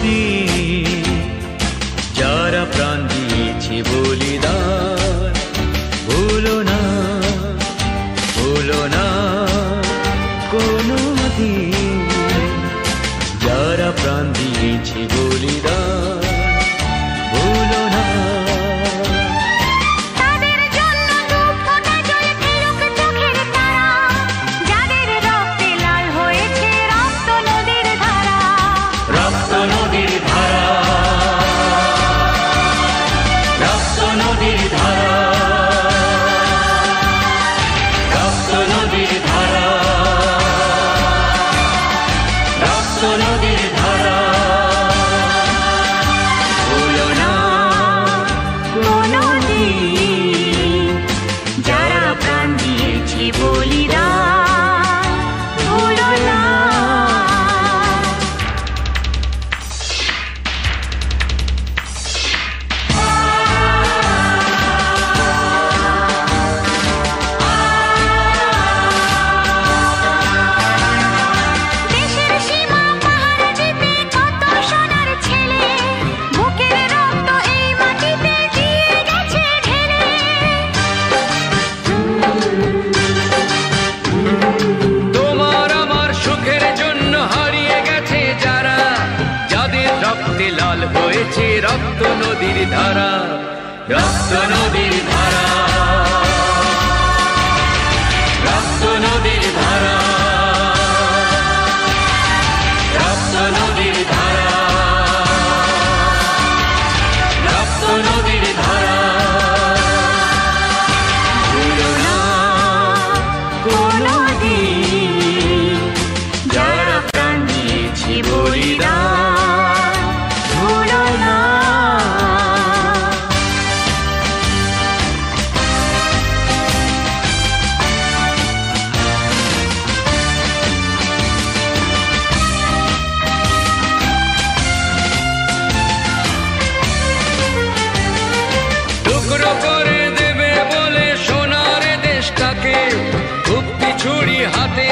দিন যারা প্রাণ দিয়েছে বলিদান, ভুলো না কোনো দিন যারা প্রাণ দিয়েছে বলিদান, ভুলো না। লাল হয়েছে রক্ত নদীর ধারা, রক্ত নদীর ধারা, রক্ত নদীর ধারা, রক্ত নদীর ধারা, রক্ত নদীর ধারা, ভুলো না কোনো দিন যারা প্রাণ দিয়েছে বলিদান। টুকরো করে দেবে বলে সোনার দেশটাকে, মুক্তি ছুরি হাতে